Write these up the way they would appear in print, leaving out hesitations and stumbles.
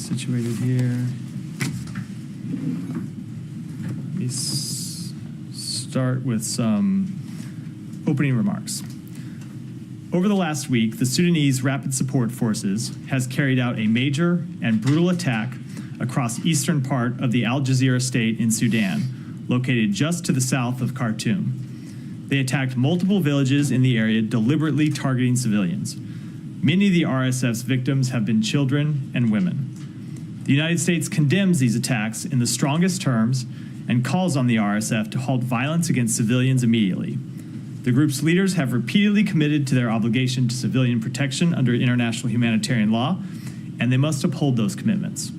situated here. Let me start with some opening remarks. Over the last week, the Sudanese Rapid Support Forces has carried out a major and brutal attack across eastern part of the Al Jazeera state in Sudan, located just to the south of Khartoum. They attacked multiple villages in the area, deliberately targeting civilians. Many of the RSF's victims have been children and women. The United States condemns these attacks in the strongest terms and calls on the RSF to halt violence against civilians immediately. The group's leaders have repeatedly committed to their obligation to civilian protection under international humanitarian law, and they must uphold those commitments.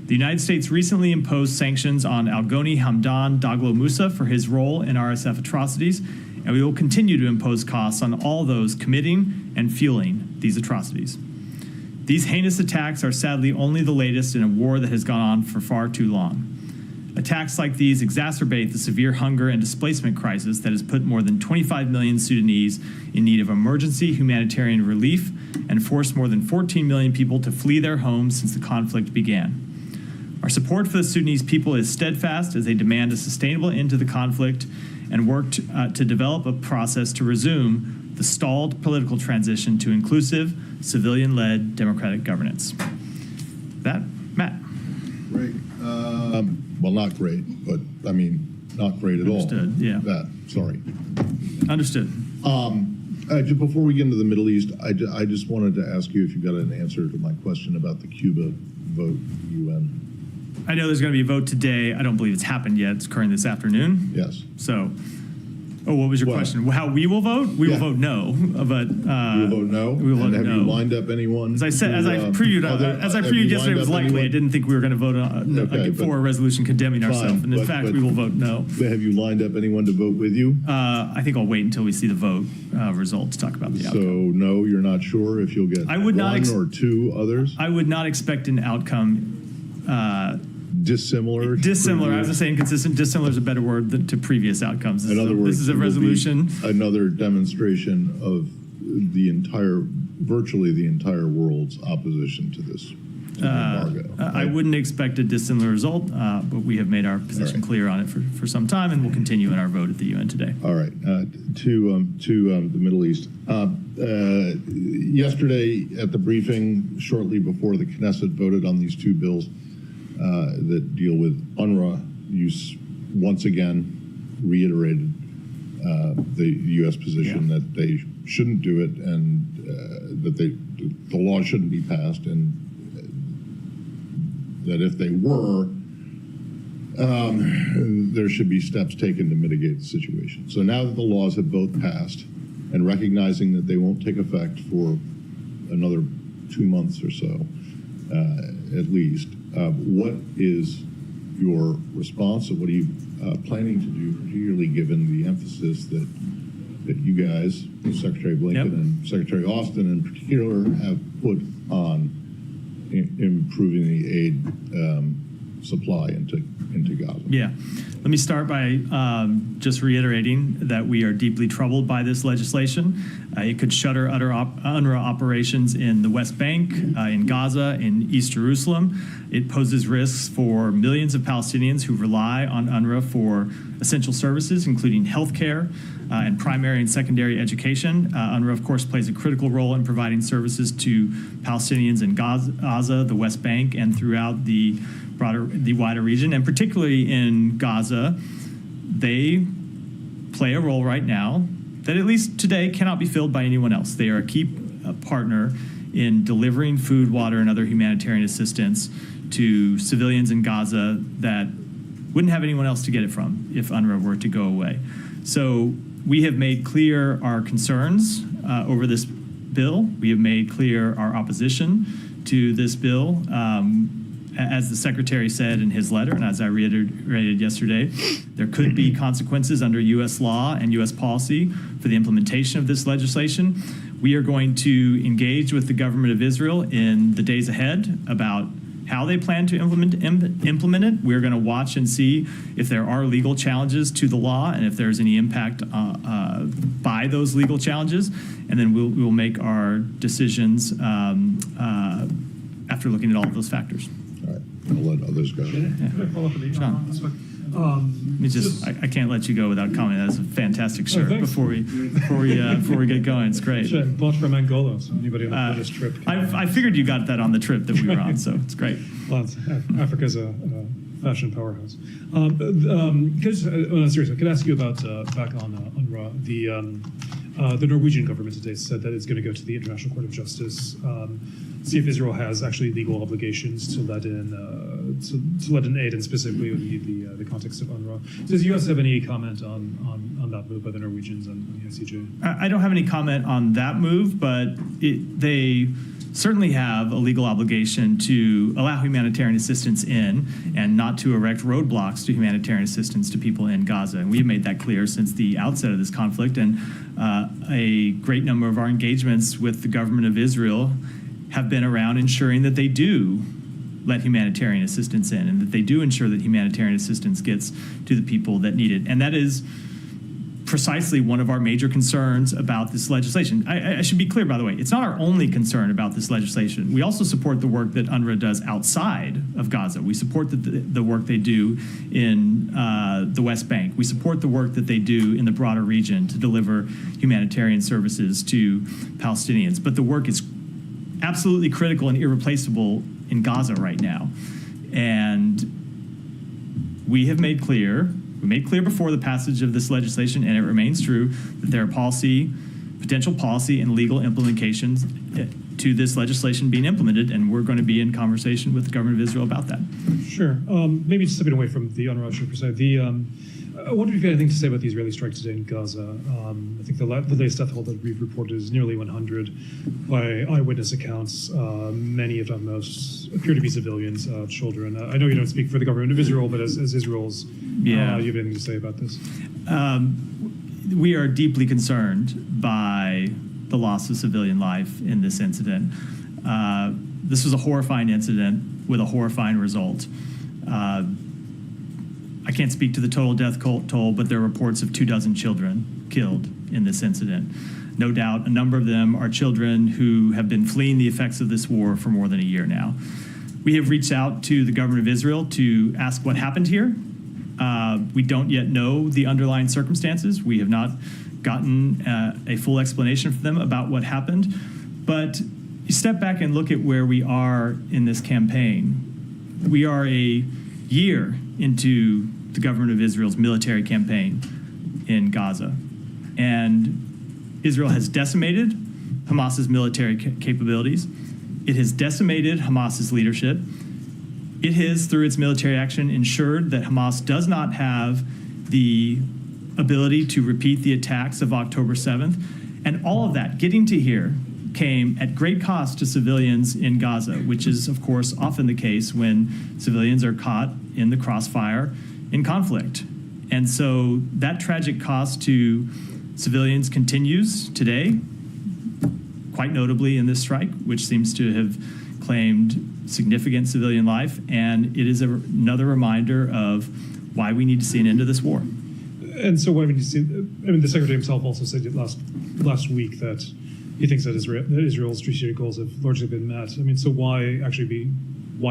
The United States recently imposed sanctions on Al-Ghoni Hamdan Daglo Musa for his role in RSF atrocities, and we will continue to impose costs on all those committing and fueling these atrocities. These heinous attacks are sadly only the latest in a war that has gone on for far too long. Attacks like these exacerbate the severe hunger and displacement crisis that has put more than 25 million Sudanese in need of emergency humanitarian relief and forced more than 14 million people to flee their homes since the conflict began. Our support for the Sudanese people is steadfast as they demand a sustainable end to the conflict and work to develop a process to resume the stalled political transition to inclusive, civilian-led democratic governance. That, Matt. Great. Well, not great, but I mean, not great at Understood, all. yeah. That, sorry. Understood. Just before we get into the Middle East, I just wanted to ask you if you got an answer to my question about the Cuba vote, UN. I know there's going to be a vote today. I don't believe it's happened yet. It's occurring this afternoon. Yes. So, what was your question? How we will vote? We will vote no, but you will vote no. We will vote have no. You lined up anyone? As I said, as I previewed yesterday, it was likely. I didn't think we were going to vote for a resolution condemning ourselves, and in fact, we will vote no. Have you lined up anyone to vote with you? I think I'll wait until we see the vote result to talk about the outcome. So no, you're not sure if you'll get one or two others. I would not expect an outcome. Dissimilar. Dissimilar. I was going to say inconsistent. Dissimilar is a better word to previous outcomes. In other words, this is a resolution. Another demonstration of virtually the entire world's opposition to this embargo. I wouldn't expect a dissimilar result, but we have made our position clear on it for some time, and we'll continue in our vote at the UN today. All right. To the Middle East. Yesterday at the briefing, shortly before the Knesset voted on these two bills that deal with UNRWA, you once again reiterated the U.S. position that they shouldn't do it, and that the law shouldn't be passed, and that if they were, there should be steps taken to mitigate the situation. So now that the laws have both passed, and recognizing that they won't take effect for another 2 months or so, at least, what is your response, and what are you planning to do, particularly given the emphasis that you guys, Secretary Blinken and Secretary Austin in particular, have put on improving the aid supply into Gaza? Yeah. Let me start by just reiterating that we are deeply troubled by this legislation. It could shutter UNRWA operations in the West Bank, in Gaza, in East Jerusalem. It poses risks for millions of Palestinians who rely on UNRWA for essential services, including health care and primary and secondary education. UNRWA, of course, plays a critical role in providing services to Palestinians in Gaza, the West Bank, and throughout the wider region, and particularly in Gaza. They play a role right now that, at least today, cannot be filled by anyone else. They are a key partner in delivering food, water, and other humanitarian assistance to civilians in Gaza that wouldn't have anyone else to get it from if UNRWA were to go away. So we have made clear our concerns over this bill. We have made clear our opposition to this bill. As the Secretary said in his letter, and as I reiterated yesterday, there could be consequences under U.S. law and U.S. policy for the implementation of this legislation. We are going to engage with the government of Israel in the days ahead about how they plan to implement it. We're going to watch and see if there are legal challenges to the law and if there's any impact by those legal challenges. And then we'll make our decisions after looking at all of those factors. I'll let others go. Can I follow up on the John. aspect? Let me I can't let you go without commenting. That's a fantastic shirt. thanks. Before we get going, it's great. Actually, I bought from Angola, so anybody on this trip. I figured you got that on the trip that we were on, so it's great. Well, Africa's a fashion powerhouse. On a serious note, could I ask you about back on UNRWA? The Norwegian government today said that it's going to go to the International Court of Justice, see if Israel has actually legal obligations to let in aid, and specifically the context of UNRWA. Does the U.S. have any comment on that move by the Norwegians and the ICJ? I don't have any comment on that move, but they certainly have a legal obligation to allow humanitarian assistance in and not to erect roadblocks to humanitarian assistance to people in Gaza. And we've made that clear since the outset of this conflict. And a great number of our engagements with the government of Israel have been around ensuring that they do let humanitarian assistance in and that they do ensure that humanitarian assistance gets to the people that need it. And that is precisely one of our major concerns about this legislation. I should be clear, by the way, it's not our only concern about this legislation. We also support the work that UNRWA does outside of Gaza. We support the work they do in the West Bank. We support the work that they do in the broader region to deliver humanitarian services to Palestinians. But the work is absolutely critical and irreplaceable in Gaza right now. And we made clear before the passage of this legislation, and it remains true, that there are potential policy and legal implications to this legislation being implemented, and we're going to be in conversation with the government of Israel about that. Sure. Maybe just stepping away from the UNRWA issue per se, I wonder if you have anything to say about the Israeli strike today in Gaza. I think the latest death toll that we've reported is nearly 100 by eyewitness accounts. Many, if not most, appear to be civilians, children. I know you don't speak for the government of Israel, but as Israel's, you have anything to say about this? We are deeply concerned by the loss of civilian life in this incident. This was a horrifying incident with a horrifying result. I can't speak to the total death toll, but there are reports of 24 children killed in this incident. No doubt a number of them are children who have been fleeing the effects of this war for more than a year now. We have reached out to the government of Israel to ask what happened here. We don't yet know the underlying circumstances. We have not gotten a full explanation from them about what happened. But you step back and look at where we are in this campaign. We are a year into the government of Israel's military campaign in Gaza. And Israel has decimated Hamas's military capabilities. It has decimated Hamas's leadership. It has, through its military action, ensured that Hamas does not have the ability to repeat the attacks of October 7th. And all of that, getting to here, came at great cost to civilians in Gaza, which is, of course, often the case when civilians are caught in the crossfire in conflict. And so that tragic cost to civilians continues today, quite notably in this strike, which seems to have claimed significant civilian life. And it is another reminder of why we need to see an end to this war. And so why we need to see, the Secretary himself also said it last week that he thinks that Israel's strategic goals have largely been met. So why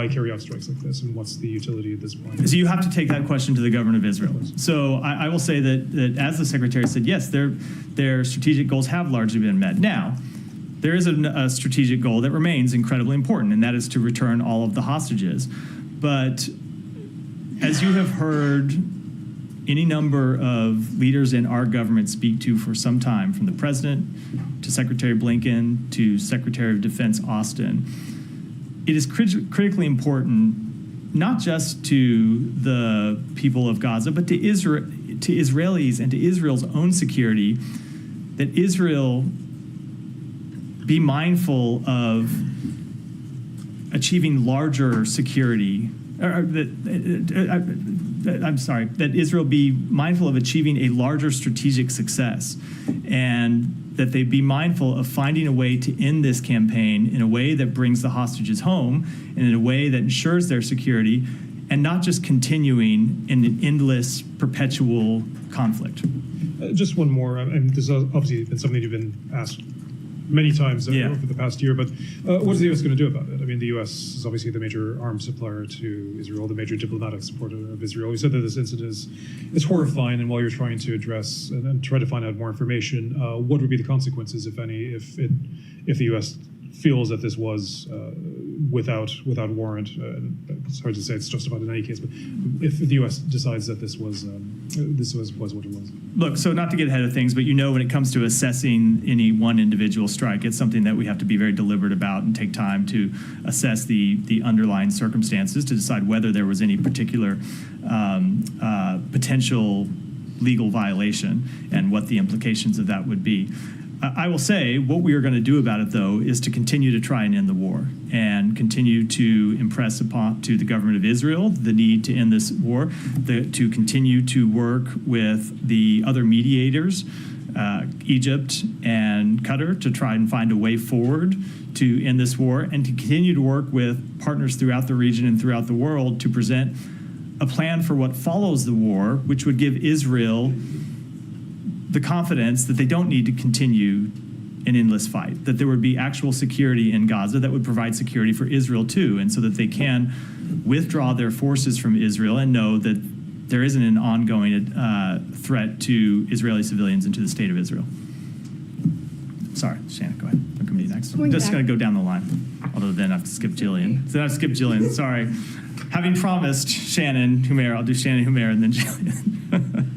carry out strikes like this, and what's the utility at this point? So you have to take that question to the government of Israel. So I will say that as the Secretary said, yes, their strategic goals have largely been met. Now, there is a strategic goal that remains incredibly important, and that is to return all of the hostages. But as you have heard any number of leaders in our government speak to for some time, from the President to Secretary Blinken to Secretary of Defense Austin, it is critically important, not just to the people of Gaza, but to Israelis and to Israel's own security, that Israel be mindful of achieving larger security, that Israel be mindful of achieving a larger strategic success, and that they be mindful of finding a way to end this campaign in a way that brings the hostages home and in a way that ensures their security, and not just continuing in an endless, perpetual conflict. Just one more, and this has obviously been something you've been asked many times Yeah. over the past year. But what is the U.S. going to do about it? I mean, the U.S. is obviously the major arms supplier to Israel, the major diplomatic supporter of Israel. You said that this incident is horrifying, and while you're trying to address and try to find out more information, what would be the consequences, if any, if the U.S. feels that this was without warrant? It's hard to say it's justified in any case, but if the U.S. decides that this was what it was. Look, so not to get ahead of things, but when it comes to assessing any one individual strike, it's something that we have to be very deliberate about and take time to assess the underlying circumstances to decide whether there was any particular potential legal violation and what the implications of that would be. I will say what we are going to do about it, though, is to continue to try and end the war and continue to impress upon to the government of Israel the need to end this war, to continue to work with the other mediators, Egypt and Qatar, to try and find a way forward to end this war, and to continue to work with partners throughout the region and throughout the world to present a plan for what follows the war, which would give Israel the confidence that they don't need to continue an endless fight, that there would be actual security in Gaza that would provide security for Israel too, and so that they can withdraw their forces from Israel and know that there isn't an ongoing threat to Israeli civilians and to the state of Israel. Sorry, Shannon, go ahead. I'll come to you next. I'm just going to go down the line, although then I have to skip Jillian. So I have to skip Jillian, sorry. Having promised Shannon Humair, I'll do Shannon Humair and then Jillian.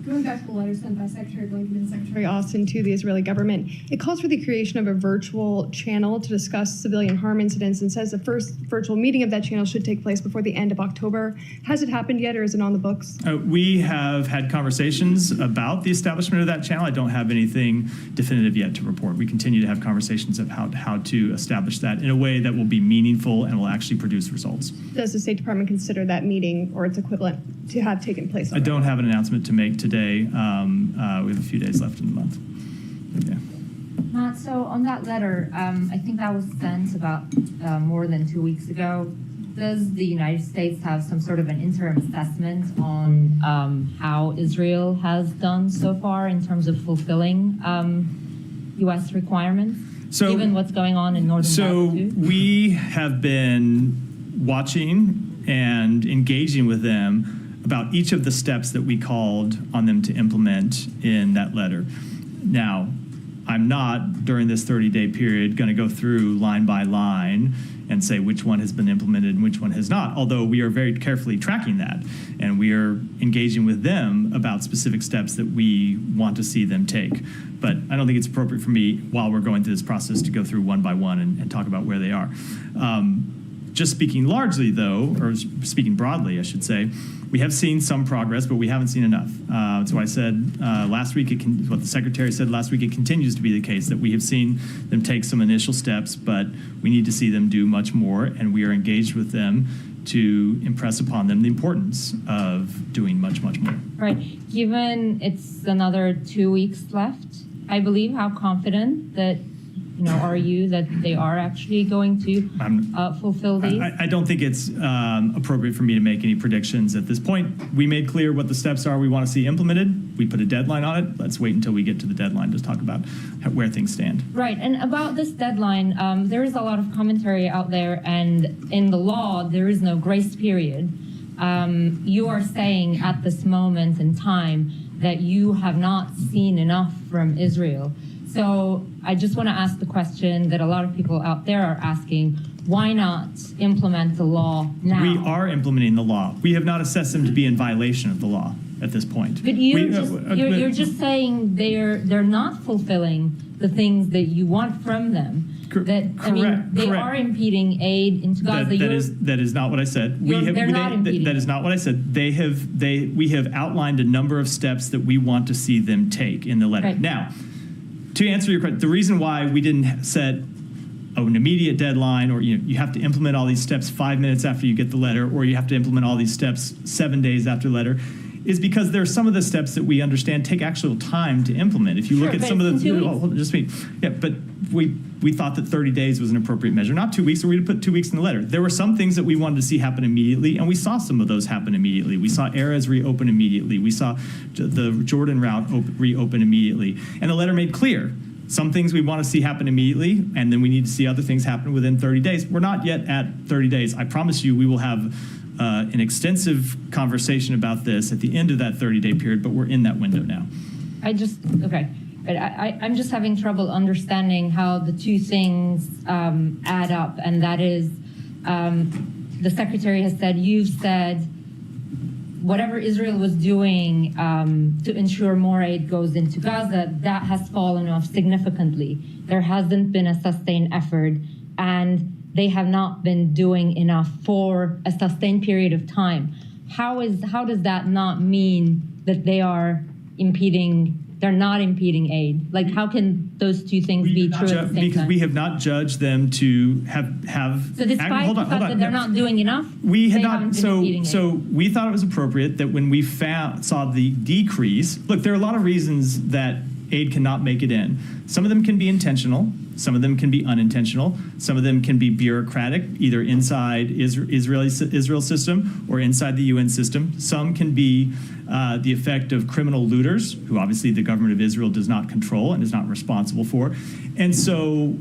Going back to the letter sent by Secretary Blinken and Secretary Austin to the Israeli government, it calls for the creation of a virtual channel to discuss civilian harm incidents and says the first virtual meeting of that channel should take place before the end of October. Has it happened yet, or is it on the books? We have had conversations about the establishment of that channel. I don't have anything definitive yet to report. We continue to have conversations about how to establish that in a way that will be meaningful and will actually produce results. Does the State Department consider that meeting or its equivalent to have taken place already? I don't have an announcement to make today. We have a few days left in the month. Yeah. Matt, so on that letter, I think that was sent about more than 2 weeks ago. Does the United States have some sort of an interim assessment on how Israel has done so far in terms of fulfilling U.S. requirements, given what's going on in northern Gaza too? We have been watching and engaging with them about each of the steps that we called on them to implement in that letter. Now, I'm not, during this 30-day period, going to go through line by line and say which one has been implemented and which one has not, although we are very carefully tracking that, and we are engaging with them about specific steps that we want to see them take. But I don't think it's appropriate for me, while we're going through this process, to go through one by one and talk about where they are. Just speaking largely, though, or speaking broadly, I should say, we have seen some progress, but we haven't seen enough. That's what I said last week. What the Secretary said last week, it continues to be the case that we have seen them take some initial steps, but we need to see them do much more, and we are engaged with them to impress upon them the importance of doing much, much more. Right. Given it's another 2 weeks left, I believe, how confident that are you that they are actually going to fulfill these? I don't think it's appropriate for me to make any predictions at this point. We made clear what the steps are we want to see implemented. We put a deadline on it. Let's wait until we get to the deadline to talk about where things stand. Right. And about this deadline, there is a lot of commentary out there, and in the law, there is no grace period. You are saying at this moment in time that you have not seen enough from Israel. So I just want to ask the question that a lot of people out there are asking: why not implement the law now? We are implementing the law. We have not assessed them to be in violation of the law at this point. But you're just saying they're not fulfilling the things that you want from them. They are impeding aid into Gaza. That is not what I said. They're not impeding. That is not what I said. We have outlined a number of steps that we want to see them take in the letter. Right. Now, to answer your question, the reason why we didn't set an immediate deadline, or you have to implement all these steps 5 minutes after you get the letter, or you have to implement all these steps 7 days after the letter, is because there are some of the steps that we understand take actual time to implement. If you look at some of the, but we thought that 30 days was an appropriate measure, not 2 weeks, or we'd put 2 weeks in the letter. There were some things that we wanted to see happen immediately, and we saw some of those happen immediately. We saw Erez reopen immediately. We saw the Jordan route reopen immediately. And the letter made clear some things we want to see happen immediately, and then we need to see other things happen within 30 days. We're not yet at 30 days. I promise you we will have an extensive conversation about this at the end of that 30-day period, but we're in that window now. I'm just having trouble understanding how the two things add up, and that is the secretary has said, you've said, whatever Israel was doing to ensure more aid goes into Gaza, that has fallen off significantly. There hasn't been a sustained effort, and they have not been doing enough for a sustained period of time. How does that not mean that they are impeding? They're not impeding aid. Like, how can those two things be true at the same because time? we have not judged them to have. So despite the fact that they're not doing enough, we had they not. haven't been impeding So aid. we thought it was appropriate that when we saw the decrease. Look, there are a lot of reasons that aid cannot make it in. Some of them can be intentional. Some of them can be unintentional. Some of them can be bureaucratic, either inside Israel system or inside the UN system. Some can be the effect of criminal looters, who obviously the government of Israel does not control and is not responsible for. And so,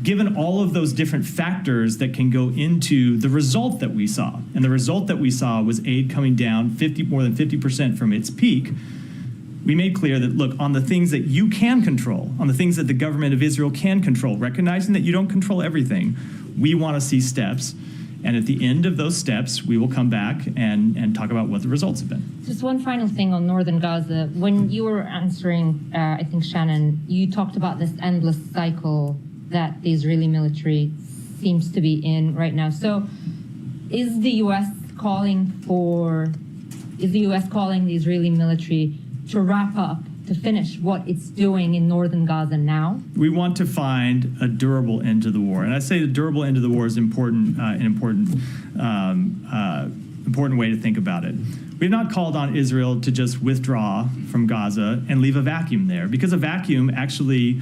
given all of those different factors that can go into the result that we saw, and the result that we saw was aid coming down more than 50% from its peak, we made clear that, look, on the things that you can control, on the things that the government of Israel can control, recognizing that you don't control everything, we want to see steps. And at the end of those steps, we will come back and talk about what the results have been. Just one final thing on northern Gaza. When you were answering, I think, Shannon, you talked about this endless cycle that the Israeli military seems to be in right now. So is the U.S. calling the Israeli military to wrap up, to finish what it's doing in northern Gaza now? We want to find a durable end to the war, and I say the durable end to the war is important, an important way to think about it. We've not called on Israel to just withdraw from Gaza and leave a vacuum there, because a vacuum actually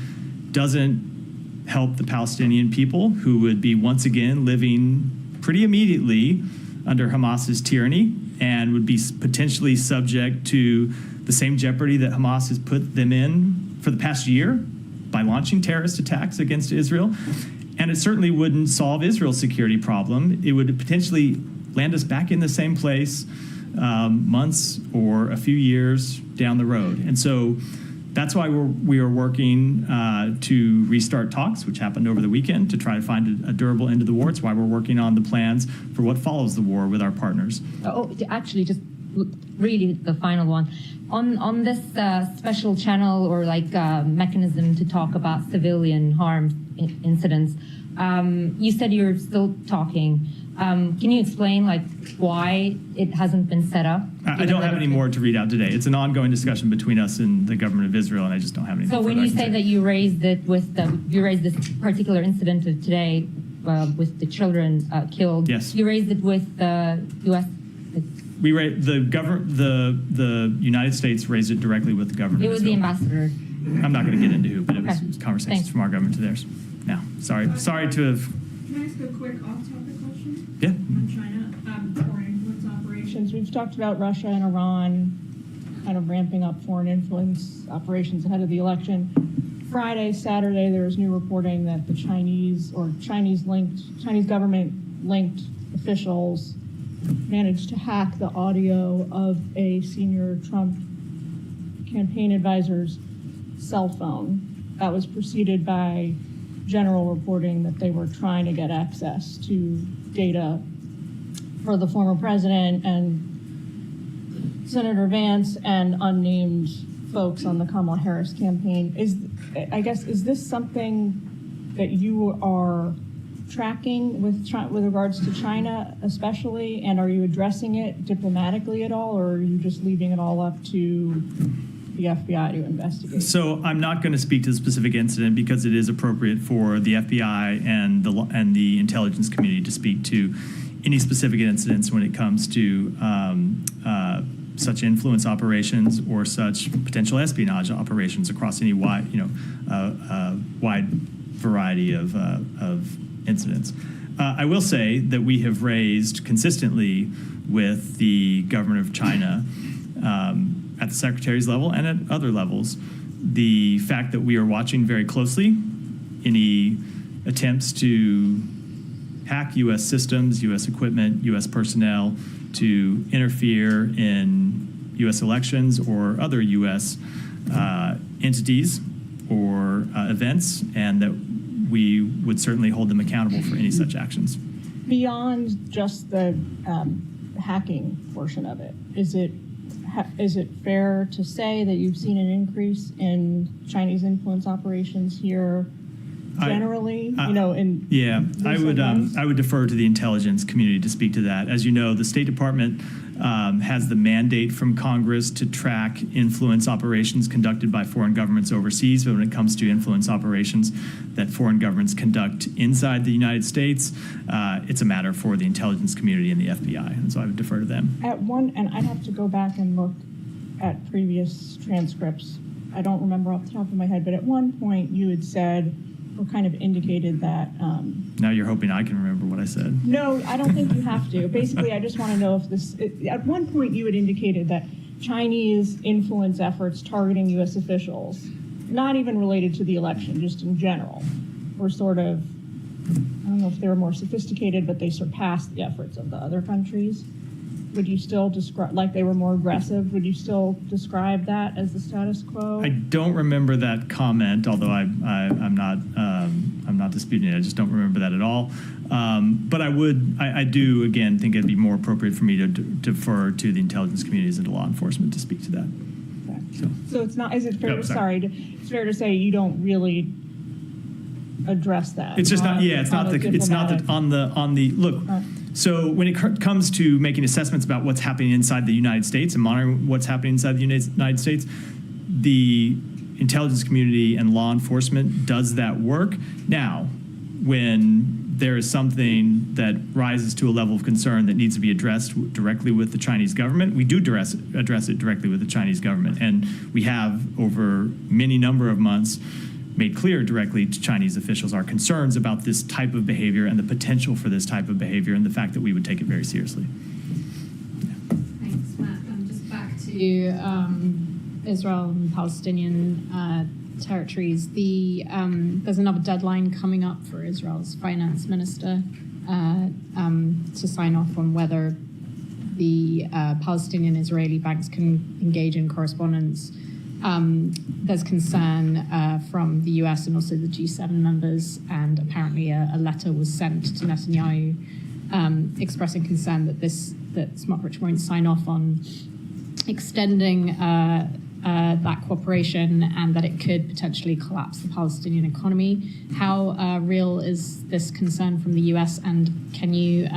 doesn't help the Palestinian people, who would be once again living pretty immediately under Hamas's tyranny and would be potentially subject to the same jeopardy that Hamas has put them in for the past year by launching terrorist attacks against Israel. And it certainly wouldn't solve Israel's security problem. It would potentially land us back in the same place months or a few years down the road. And so that's why we are working to restart talks, which happened over the weekend, to try to find a durable end to the war. It's why we're working on the plans for what follows the war with our partners. Actually, just really the final one. On this special channel or mechanism to talk about civilian harm incidents, you said you're still talking. Can you explain why it hasn't been set up? I don't have any more to read out today. It's an ongoing discussion between us and the government of Israel, and I just don't have any. So when you say that you raised it you raised this particular incident of today with the children killed. Yes. You raised it with the U.S. We the United States raised it directly with the government. It was the ambassador. I'm not going to get into who, but it was conversations Thanks. from our government to theirs. Now, sorry to have. Can I ask a quick off-topic question? Yeah. On China, foreign influence operations. We've talked about Russia and Iran kind of ramping up foreign influence operations ahead of the election. Friday, Saturday, there was new reporting that the Chinese government-linked officials managed to hack the audio of a senior Trump campaign advisor's cell phone. That was preceded by general reporting that they were trying to get access to data for the former president and Senator Vance and unnamed folks on the Kamala Harris campaign. Is this something that you are tracking with regards to China especially, and are you addressing it diplomatically at all, or are you just leaving it all up to the FBI to investigate? So I'm not going to speak to the specific incident because it is appropriate for the FBI and the intelligence community to speak to any specific incidents when it comes to such influence operations or such potential espionage operations across any wide variety of incidents. I will say that we have raised consistently with the government of China at the secretary's level and at other levels the fact that we are watching very closely any attempts to hack U.S. systems, U.S. equipment, U.S. personnel, to interfere in U.S. elections or other U.S. Entities or events, and that we would certainly hold them accountable for any such actions. Beyond just the hacking portion of it, is it fair to say that you've seen an increase in Chinese influence operations here generally? I would defer to the intelligence community to speak to that. As you know, the State Department has the mandate from Congress to track influence operations conducted by foreign governments overseas. But when it comes to influence operations that foreign governments conduct inside the United States, it's a matter for the intelligence community and the FBI. And so I would defer to them. And I'd have to go back and look at previous transcripts. I don't remember off the top of my head, but at one point you had said, or kind of indicated that. Now you're hoping I can remember what I said. No, I don't think you have to. Basically, I just want to know if at one point you had indicated that Chinese influence efforts targeting U.S. officials, not even related to the election, just in general, were sort of, I don't know if they were more sophisticated, but they surpassed the efforts of the other countries. Would you still describe, like they were more aggressive, would you still describe that as the status quo? I don't remember that comment, although I'm not disputing it. I just don't remember that at all. But I do again think it'd be more appropriate for me to defer to the intelligence communities and to law enforcement to speak to that. Okay. So it's not. Is it fair? It's fair to say you don't really address that. It's just not. Yeah, it's not on the look. So when it comes to making assessments about what's happening inside the United States and monitoring what's happening inside the United States, the intelligence community and law enforcement does that work. Now, when there is something that rises to a level of concern that needs to be addressed directly with the Chinese government, we do address it directly with the Chinese government. And we have, over many number of months, made clear directly to Chinese officials our concerns about this type of behavior and the potential for this type of behavior and the fact that we would take it very seriously. Thanks, Matt. Just back to Israel and Palestinian territories. There's another deadline coming up for Israel's finance minister to sign off on whether the Palestinian-Israeli banks can engage in correspondence. There's concern from the US and also the G7 members, and apparently a letter was sent to Netanyahu expressing concern that Smotrich won't sign off on extending that cooperation and that it could potentially collapse the Palestinian economy. How real is this concern from the US, and can you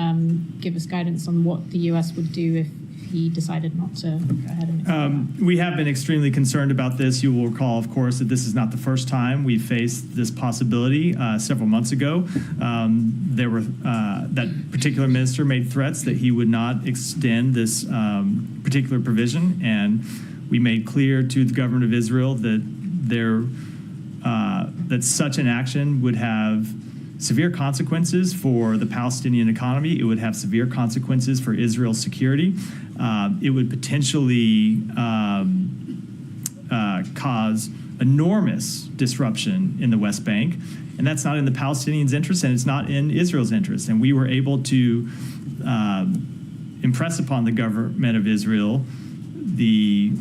give us guidance on what the US would do if he decided not to go ahead and we have been extremely concerned about this. You will recall, of course, that this is not the first time we faced this possibility. Several months ago, that particular minister made threats that he would not extend this particular provision, and we made clear to the government of Israel that that such an action would have severe consequences for the Palestinian economy. It would have severe consequences for Israel's security. It would potentially cause enormous disruption in the West Bank. And that's not in the Palestinians' interest, and it's not in Israel's interest. And we were able to impress upon the government of Israel the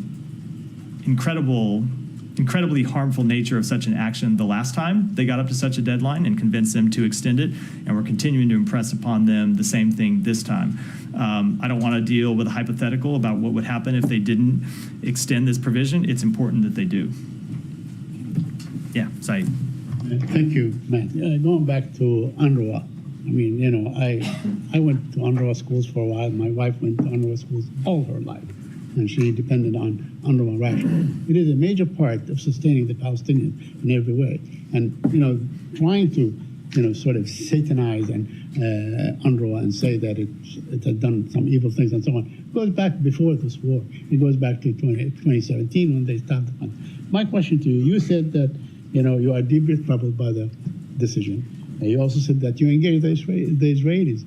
incredibly harmful nature of such an action the last time they got up to such a deadline, and convince them to extend it. And we're continuing to impress upon them the same thing this time. I don't want to deal with a hypothetical about what would happen if they didn't extend this provision. It's important that they do. Yeah, Saeed. Thank you, Matt. Going back to UNRWA, I mean, I went to UNRWA schools for a while. My wife went to UNRWA schools all her life, and she depended on UNRWA rationally. It is a major part of sustaining the Palestinians in every way. And, trying to, sort of satanize and UNRWA and say that it had done some evil things and so on, it goes back before this war. It goes back to 2017 when they stopped the fund. My question to you said that, you are deeply troubled by the decision. And you also said that you engage the Israelis.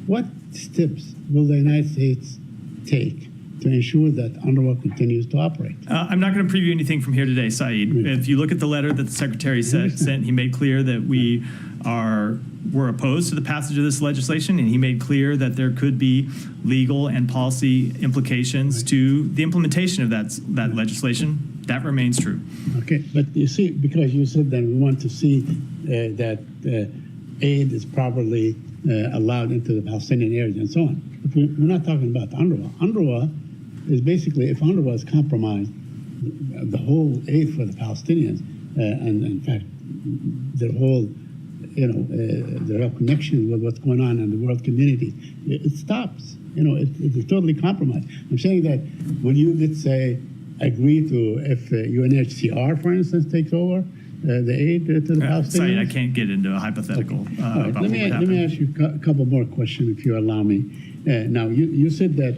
What steps will the United States take to ensure that UNRWA continues to operate? I'm not going to preview anything from here today, Saeed. If you look at the letter that the Secretary sent, he made clear that we're opposed to the passage of this legislation, and he made clear that there could be legal and policy implications to the implementation of that legislation. That remains true. Okay, but you see, because you said that we want to see that aid is properly allowed into the Palestinian areas and so on. But we're not talking about UNRWA. UNRWA is basically, if UNRWA is compromised, the whole aid for the Palestinians, and in fact, their whole, their whole connection with what's going on in the world community, it stops. It's totally compromised. I'm saying that will you, let's say, agree to if UNHCR, for instance, takes over the aid to the Palestinians? Sorry, I can't get into a hypothetical about Let me ask you a couple more questions, if you allow me. Now, you said that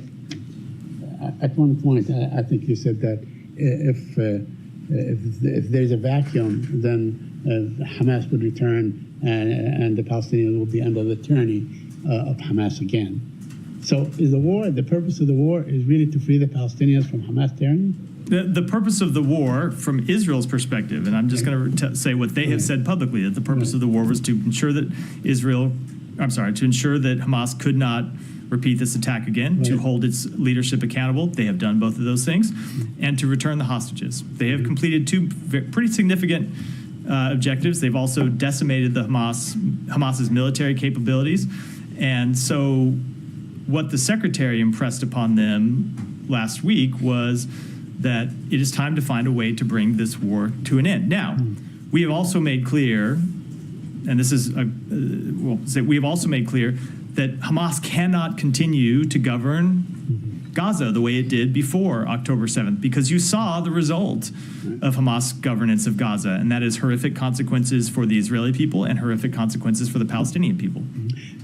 at one point, I think you said that if there's a vacuum, then Hamas would return and the Palestinians will be under the tyranny of Hamas again. So is the purpose of the war is really to free the Palestinians from Hamas tyranny? The purpose of the war, from Israel's perspective, and I'm just going to say what they have said publicly, that the purpose of the war was to ensure that to ensure that Hamas could not repeat this attack again, to hold its leadership accountable. They have done both of those things, and to return the hostages. They have completed two pretty significant objectives. They've also decimated the Hamas's military capabilities, and so what the Secretary impressed upon them last week was that it is time to find a way to bring this war to an end. Now, we have also made clear, and this is, we have also made clear that Hamas cannot continue to govern Gaza the way it did before October 7th, because you saw the result of Hamas governance of Gaza, and that is horrific consequences for the Israeli people and horrific consequences for the Palestinian people.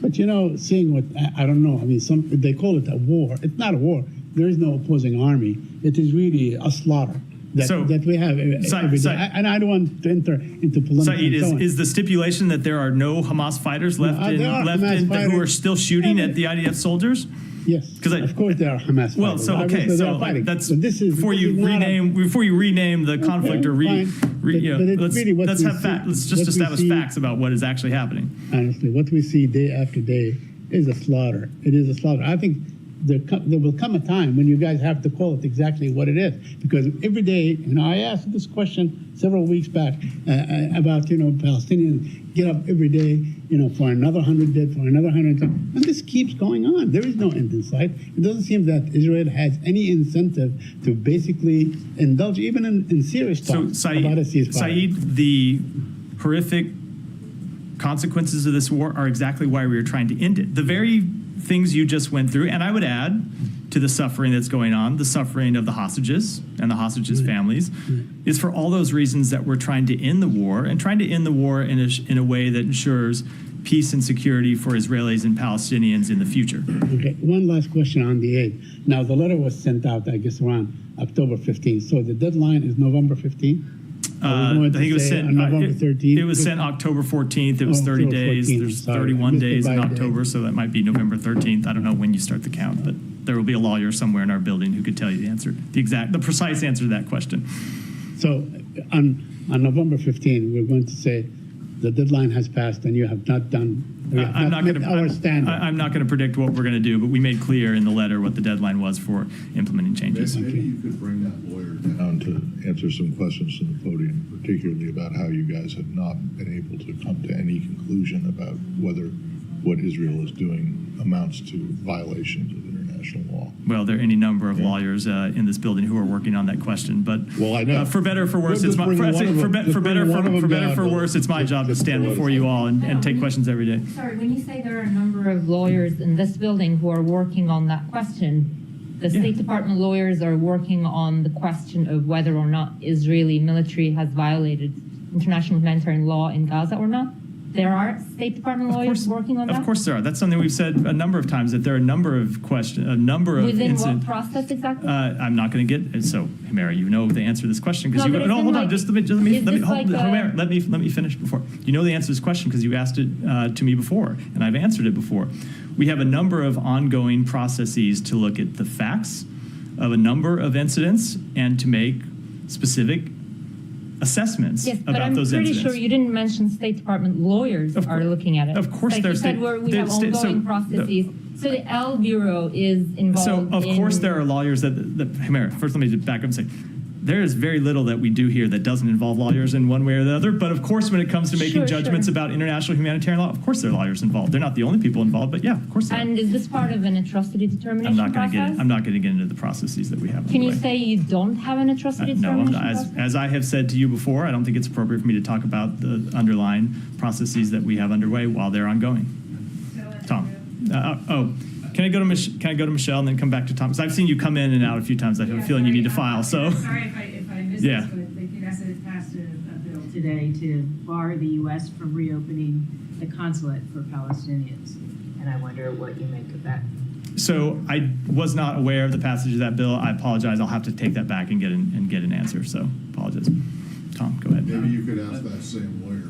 But seeing what, I don't know, I mean, they call it a war. It's not a war. There is no opposing army. It is really a slaughter that we have every day. And I don't want to enter into polemics. Saeed, is the stipulation that there are no Hamas fighters left who are still shooting at the IDF soldiers? Yes, of course there are Hamas fighters. Well, that's before you rename the conflict let's just establish facts about what is actually happening. Honestly, what we see day after day is a slaughter. It is a slaughter. I think there will come a time when you guys have to call it exactly what it is, because every day, I asked this question several weeks back about Palestinians get up every day, for another 100 dead, for another 100, and this keeps going on. There is no end in sight. It doesn't seem that Israel has any incentive to basically indulge even in serious talks about a ceasefire. Saeed, the horrific consequences of this war are exactly why we are trying to end it. The very things you just went through, and I would add to the suffering that's going on, the suffering of the hostages and the hostages' families, is for all those reasons that we're trying to end the war, and trying to end the war in a way that ensures peace and security for Israelis and Palestinians in the future. Okay, one last question on the aid. Now, the letter was sent out, I guess, around October 15th, so the deadline is November 15th? I think it was sent November 13th. It was sent October 14th. It was 30 days. 14th, There's 31 days in October, day. so that might be November 13th. I don't know when you start the count, but there will be a lawyer somewhere in our building who could tell you the answer, the precise answer to that question. So on November 15th, we're going to say the deadline has passed and you have not done. I'm not going to predict what we're going to do, but we made clear in the letter what the deadline was for implementing changes. Maybe you could bring that lawyer down to answer some questions from the podium, particularly about how you guys have not been able to come to any conclusion about whether what Israel is doing amounts to violations of international law. Well, there are any number of lawyers in this building who are working on that question, but I know. For better or for worse, it's my job to stand before you all and take questions every day. Sorry, when you say there are a number of lawyers in this building who are working on that question, the State Department lawyers are working on the question of whether or not Israeli military has violated international humanitarian law in Gaza or not? There are State Department lawyers working on that? Of course there are. That's something we've said a number of times, that there are a number of Within what process exactly? I'm not going to get so, Mary, you know the answer to this question because hold on, just let me finish before. You know the answer to this question because you asked it to me before, and I've answered it before. We have a number of ongoing processes to look at the facts of a number of incidents and to make specific assessments Yes, but about I'm those pretty incidents. sure you didn't mention State Department lawyers Of are cour- looking at it. of course like there's you said, state- we have there's state- ongoing so- processes. So the L Bureau is involved. So of course in- there are lawyers Humera, first let me just back up and say, there is very little that we do here that doesn't involve lawyers in one way or the other. But of course, when it comes to making Sure, judgments sure. about international humanitarian law, of course there are lawyers involved. They're not the only people involved, but yeah, of course they are. And is this part of an atrocity determination I'm not going process? to get into the processes that we have. Can you underway. say you don't have an atrocity No, I'm determination not. process? As I have said to you before, I don't think it's appropriate for me to talk about the underlying processes that we have underway while they're ongoing. Tom. Can I go to Michelle and then come back to Tom? Because I've seen you come in and out a few times. I have a feeling you need to file. So Sorry if I missed Yeah. this, but the Knesset passed a bill today to bar the U.S. from reopening the consulate for Palestinians. And I wonder what you make of that. So I was not aware of the passage of that bill. I apologize. I'll have to take that back and get an answer. So apologize. Tom, go ahead. Maybe you could ask that same lawyer.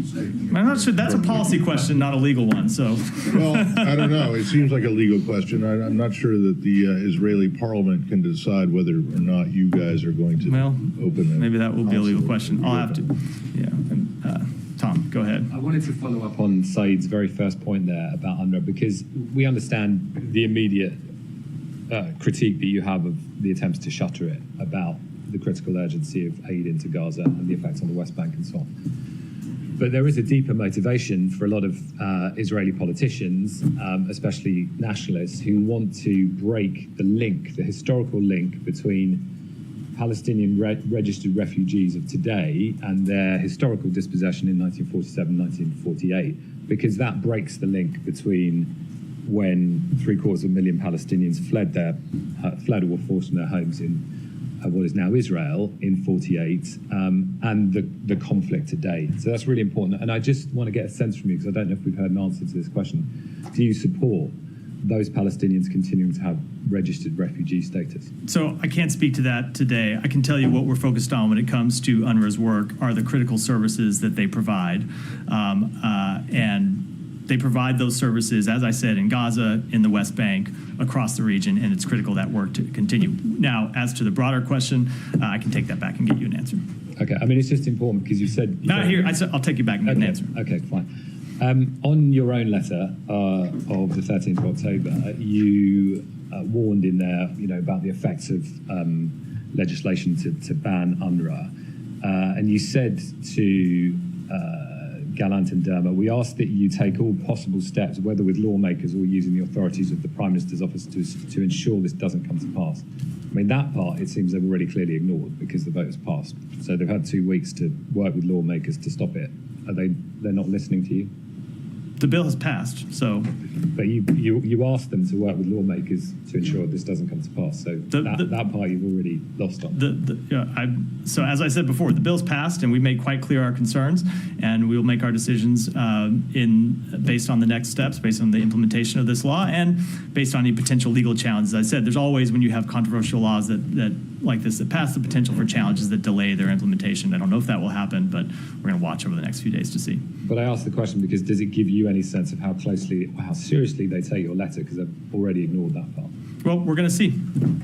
I'm not sure. That's a policy question, not a legal one. So Well, I don't know. It seems like a legal question. I'm not sure that the Israeli parliament can decide whether or not you guys are going to Well, open it. maybe that will be a legal question. I'll have to. Yeah. Tom, go ahead. I wanted to follow up on Said's very first point there about UNRWA, because we understand the immediate critique that you have of the attempts to shutter it, about the critical urgency of aid into Gaza and the effects on the West Bank and so on. But there is a deeper motivation for a lot of Israeli politicians, especially nationalists, who want to break the link, the historical link between Palestinian registered refugees of today and their historical dispossession in 1947, 1948, because that breaks the link between when 750,000 Palestinians fled or were forced from their homes in what is now Israel in 48, and the conflict today. So that's really important. And I just want to get a sense from you, because I don't know if we've heard an answer to this question. Do you support those Palestinians continuing to have registered refugee status? So I can't speak to that today. I can tell you what we're focused on when it comes to UNRWA's work are the critical services that they provide. And they provide those services, as I said, in Gaza, in the West Bank, across the region, and it's critical that work to continue. Now, as to the broader question, I can take that back and get you an answer. Okay, I mean, it's just important because you said... Not here. I'll take you back and get an answer. Okay, fine. On your own letter of the 13th of October, you warned in there, about the effects of legislation to ban UNRWA, and you said to Gallant and Derma, we ask that you take all possible steps, whether with lawmakers or using the authorities of the Prime Minister's office, to ensure this doesn't come to pass. I mean, that part, it seems they've already clearly ignored because the vote has passed. So they've had 2 weeks to work with lawmakers to stop it. They're not listening to you? The bill has passed, so... But you asked them to work with lawmakers to ensure this doesn't come to pass. So that part you've already lost on. So as I said before, the bill's passed, and we made quite clear our concerns, and we will make our decisions based on the next steps, based on the implementation of this law, and based on any potential legal challenges. As I said, there's always, when you have controversial laws that like this that pass, the potential for challenges that delay their implementation. I don't know if that will happen, but we're going to watch over the next few days to see. But I asked the question because does it give you any sense of how seriously they take your letter, because they've already ignored that part? Well, we're going to see,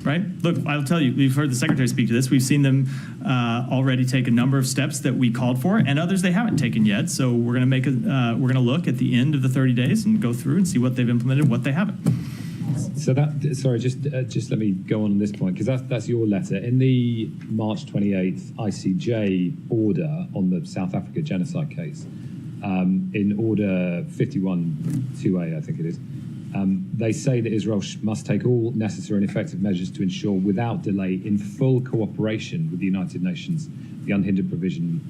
right? Look, I'll tell you, we've heard the Secretary speak to this. We've seen them already take a number of steps that we called for, and others they haven't taken yet. So we're going to look at the end of the 30 days and go through and see what they've implemented and what they haven't. So just let me go on this point, because that's your letter. In the March 28th ICJ order on the South Africa genocide case, in order 51-2A, I think it is, they say that Israel must take all necessary and effective measures to ensure, without delay, in full cooperation with the United Nations, the unhindered provision,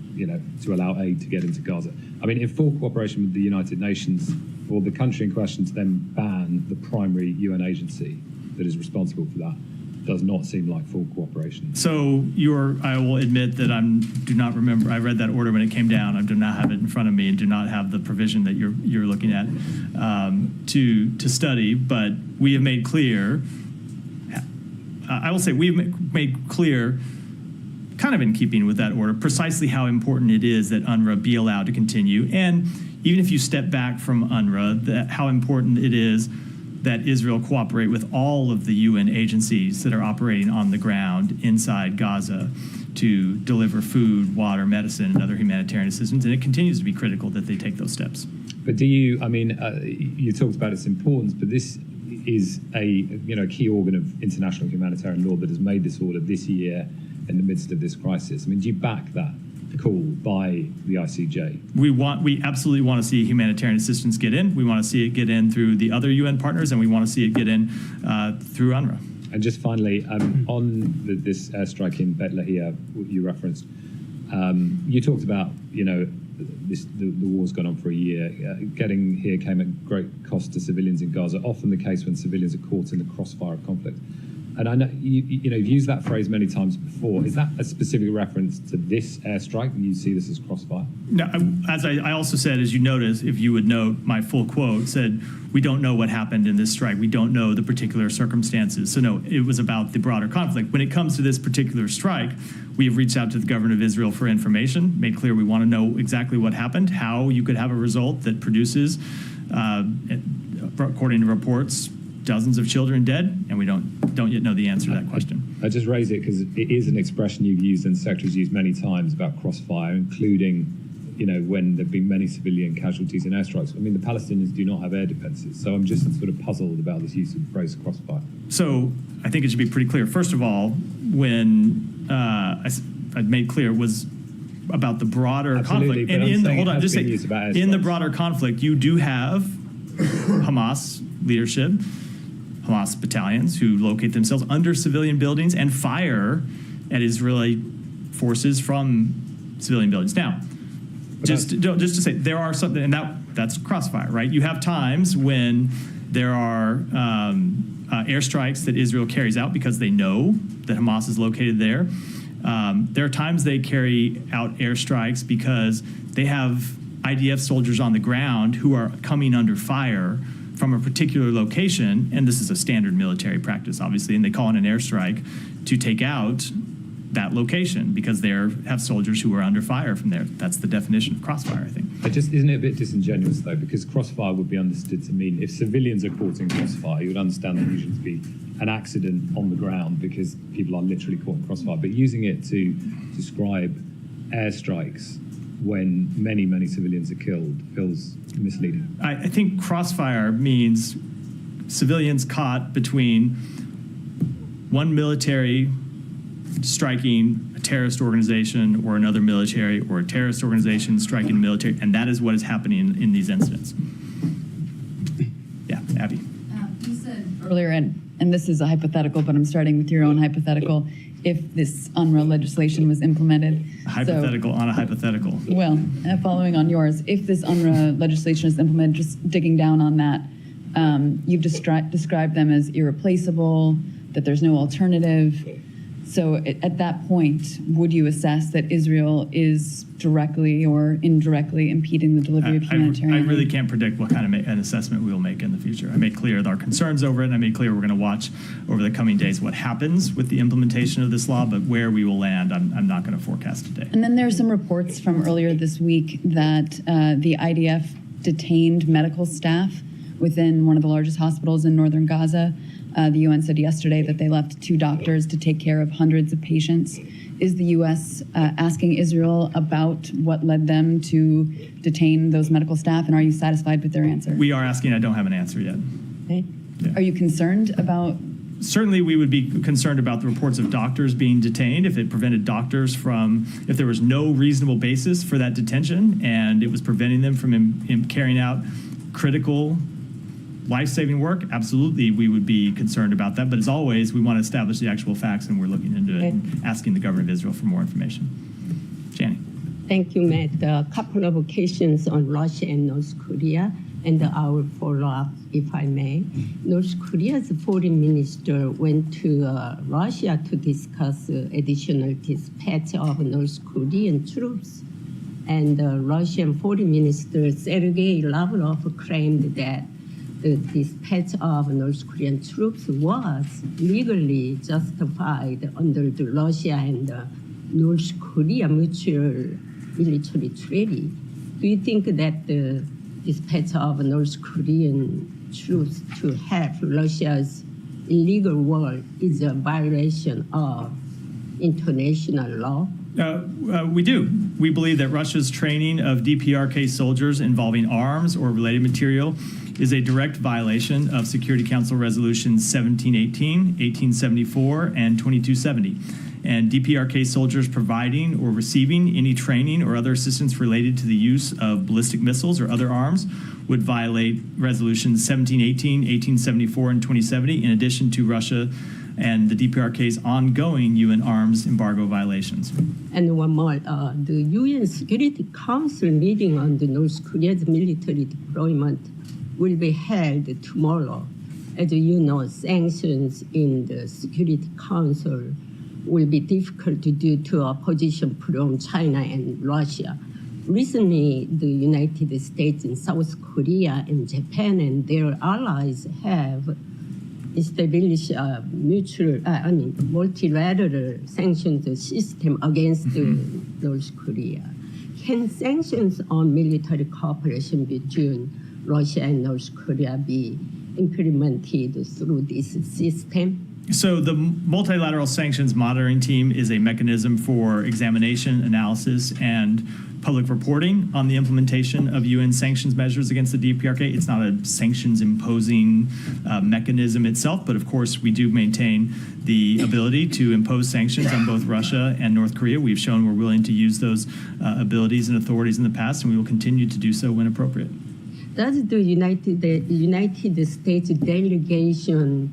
to allow aid to get into Gaza. I mean, in full cooperation with the United Nations, for the country in question to then ban the primary UN agency that is responsible for that does not seem like full cooperation. So I will admit that I do not remember. I read that order when it came down. I do not have it in front of me and do not have the provision that you're looking at to study. But we have made clear. I will say we've made clear, kind of in keeping with that order, precisely how important it is that UNRWA be allowed to continue. And even if you step back from UNRWA, how important it is that Israel cooperate with all of the UN agencies that are operating on the ground inside Gaza to deliver food, water, medicine, and other humanitarian assistance. And it continues to be critical that they take those steps. But do you, I mean, you talked about its importance, but this is a key organ of international humanitarian law that has made this order this year in the midst of this crisis. I mean, do you back that call by the ICJ? We absolutely want to see humanitarian assistance get in. We want to see it get in through the other UN partners, and we want to see it get in through UNRWA. And just finally, on this airstrike in Bet Lahia you referenced, you talked about, the war's gone on for a year. Getting here came at great cost to civilians in Gaza, often the case when civilians are caught in the crossfire of conflict. And I know you've used that phrase many times before. Is that a specific reference to this airstrike, and you see this as crossfire? No, as I also said, as you notice, if you would note, my full quote said, we don't know what happened in this strike. We don't know the particular circumstances. So no, it was about the broader conflict. When it comes to this particular strike, we have reached out to the government of Israel for information, made clear we want to know exactly what happened, how you could have a result that produces, according to reports, dozens of children dead, and we don't yet know the answer to that question. I just raise it because it is an expression you've used and the Secretary's used many times about crossfire, including, when there have been many civilian casualties in airstrikes. I mean, the Palestinians do not have air defenses, so I'm just sort of puzzled about this use of the phrase crossfire. So I think it should be pretty clear. First of all, when I made clear it was about the broader conflict. And in the broader conflict, you do have Hamas leadership, Hamas battalions who locate themselves under civilian buildings and fire at Israeli forces from civilian buildings. Now, just to say, there are something, and that's crossfire, right? You have times when there are airstrikes that Israel carries out because they know that Hamas is located there. There are times they carry out airstrikes because they have IDF soldiers on the ground who are coming under fire from a particular location, and this is a standard military practice, obviously, and they call in an airstrike to take out that location because they have soldiers who are under fire from there. That's the definition of crossfire, I think. Isn't it a bit disingenuous, though, because crossfire would be understood to mean if civilians are caught in crossfire, you would understand that usually to be an accident on the ground because people are literally caught in crossfire, but using it to describe airstrikes when many, many civilians are killed feels misleading. I think crossfire means civilians caught between one military striking a terrorist organization or another military, or a terrorist organization striking a military, and that is what is happening in these incidents. Yeah, Abby. You said earlier, and this is a hypothetical, but I'm starting with your own hypothetical, if this UNRWA legislation was implemented. A hypothetical on a hypothetical. Well, following on yours, if this UNRWA legislation is implemented, just digging down on that, you've described them as irreplaceable, that there's no alternative. So at that point, would you assess that Israel is directly or indirectly impeding the delivery of humanitarian aid? I really can't predict what kind of an assessment we will make in the future. I made clear our concerns over it, and I made clear we're going to watch over the coming days what happens with the implementation of this law, but where we will land, I'm not going to forecast today. And then there are some reports from earlier this week that the IDF detained medical staff within one of the largest hospitals in northern Gaza. The UN said yesterday that they left 2 doctors to take care of hundreds of patients. Is the U.S. Asking Israel about what led them to detain those medical staff, and are you satisfied with their answer? We are asking. I don't have an answer yet. Okay. Yeah. Are you concerned about? Certainly, we would be concerned about the reports of doctors being detained if it prevented doctors from, if there was no reasonable basis for that detention and it was preventing them from carrying out critical life-saving work. Absolutely, we would be concerned about that. But as always, we want to establish the actual facts, and we're looking into it and asking the government of Israel for more information. Janie. Thank you, Matt. A couple of occasions on Russia and North Korea, and I will follow up if I may. North Korea's foreign minister went to Russia to discuss additional dispatch of North Korean troops. And Russian foreign minister Sergei Lavrov claimed that the dispatch of North Korean troops was legally justified under the Russia and North Korea mutual military treaty. Do you think that the dispatch of North Korean choose to help Russia's illegal war is a violation of international law? We do. We believe that Russia's training of DPRK soldiers involving arms or related material is a direct violation of Security Council Resolutions 1718, 1874, and 2270. And DPRK soldiers providing or receiving any training or other assistance related to the use of ballistic missiles or other arms would violate Resolutions 1718, 1874, and 2070, in addition to Russia and the DPRK's ongoing UN arms embargo violations. And one more, the UN Security Council meeting on the North Korea's military deployment will be held tomorrow. As you know, sanctions in the Security Council will be difficult due to opposition from China and Russia. Recently, the United States and South Korea and Japan and their allies have established a multilateral sanctions system against North Korea. Can sanctions on military cooperation between Russia and North Korea be implemented through this system? So the multilateral sanctions monitoring team is a mechanism for examination, analysis, and public reporting on the implementation of UN sanctions measures against the DPRK. It's not a sanctions imposing mechanism itself, but of course we do maintain the ability to impose sanctions on both Russia and North Korea. We've shown we're willing to use those abilities and authorities in the past, and we will continue to do so when appropriate. Does the United States delegation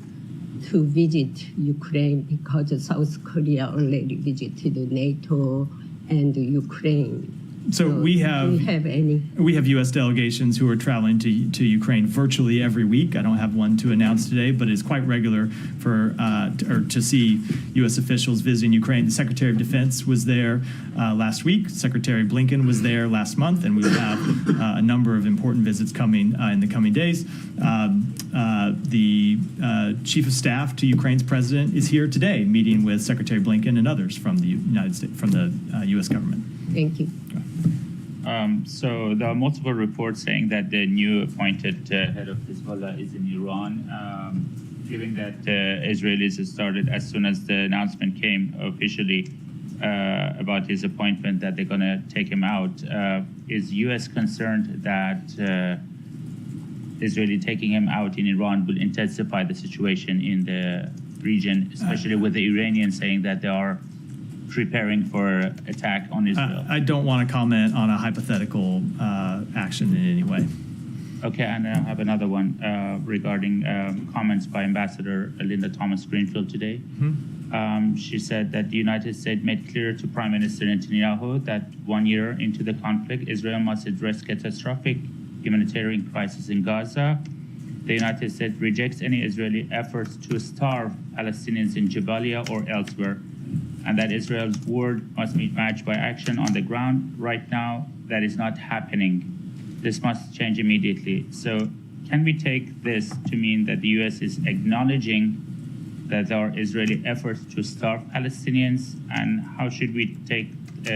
to visit Ukraine, because South Korea already visited NATO and Ukraine? So we have, do you have any? We have U.S. delegations who are traveling to Ukraine virtually every week. I don't have one to announce today, but it's quite regular for to see U.S. officials visiting Ukraine. The Secretary of Defense was there last week. Secretary Blinken was there last month, and we will have a number of important visits coming in the coming days. The Chief of Staff to Ukraine's president is here today, meeting with Secretary Blinken and others from the United States, from the U.S. government. Thank you. So there are multiple reports saying that the new appointed head of Hezbollah is in Iran. Given that Israelis started as soon as the announcement came officially about his appointment that they're going to take him out, is U.S. concerned that Israeli taking him out in Iran will intensify the situation in the region, especially with the Iranians saying that they are preparing for attack on Israel? I don't want to comment on a hypothetical action in any way. Okay, and I have another one regarding comments by Ambassador Linda Thomas-Greenfield today. She said that the United States made clear to Prime Minister Netanyahu that 1 year into the conflict, Israel must address catastrophic humanitarian crisis in Gaza. The United States rejects any Israeli efforts to starve Palestinians in Jabalia or elsewhere, and that Israel's word must be matched by action on the ground. Right now, that is not happening. This must change immediately. So can we take this to mean that the U.S. is acknowledging that there are Israeli efforts to starve Palestinians? And how should we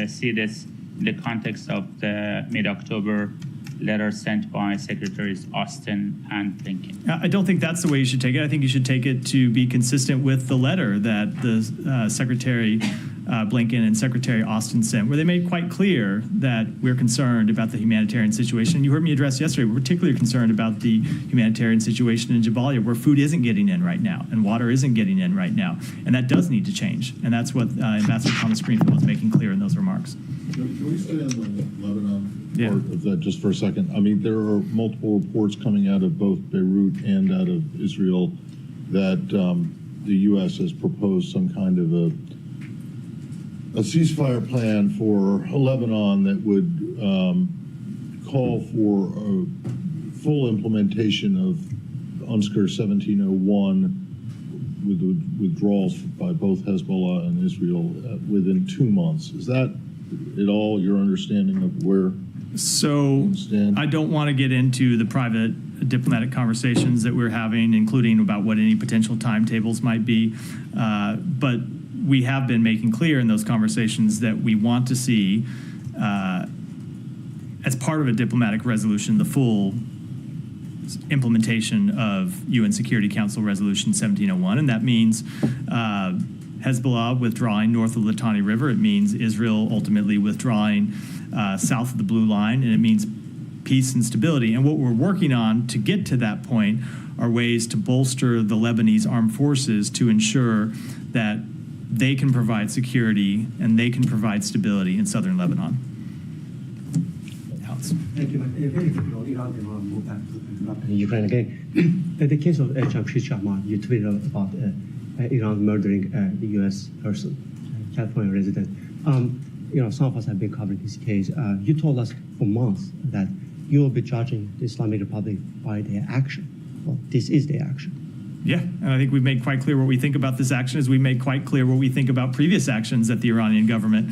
see this in the context of the mid-October letter sent by Secretaries Austin and Blinken? I don't think that's the way you should take it. I think you should take it to be consistent with the letter that the Secretary Blinken and Secretary Austin sent, where they made quite clear that we're concerned about the humanitarian situation. You heard me address yesterday, we're particularly concerned about the humanitarian situation in Jabalia, where food isn't getting in right now and water isn't getting in right now. And that does need to change. And that's what Ambassador Thomas-Greenfield was making clear in those remarks. Can we stay on the Lebanon part of that just for a second? I mean, there are multiple reports coming out of both Beirut and out of Israel that the U.S. has proposed some kind of a ceasefire plan for Lebanon that would call for a full implementation of UNSCR 1701 with the withdrawals by both Hezbollah and Israel within 2 months. Is that at all your understanding of where? So I don't want to get into the private diplomatic conversations that we're having, including about what any potential timetables might be. But we have been making clear in those conversations that we want to see, as part of a diplomatic resolution, the full implementation of UN Security Council Resolution 1701, and that means Hezbollah withdrawing north of the Litani River. It means Israel ultimately withdrawing south of the Blue Line, and it means peace and stability. And what we're working on to get to that point are ways to bolster the Lebanese armed forces to ensure that they can provide security and they can provide stability in southern Lebanon. Alex. Thank you. Very quickly on Iran, and we'll move back to Ukraine again. In the case of Jamshid Shahmad, you tweeted about Iran murdering the U.S. person, California resident. Some of us have been covering this case. You told us for months that you will be judging the Islamic Republic by their action. Well, this is their action. Yeah, and I think we've made quite clear what we think about this action, as we made quite clear what we think about previous actions that the Iranian government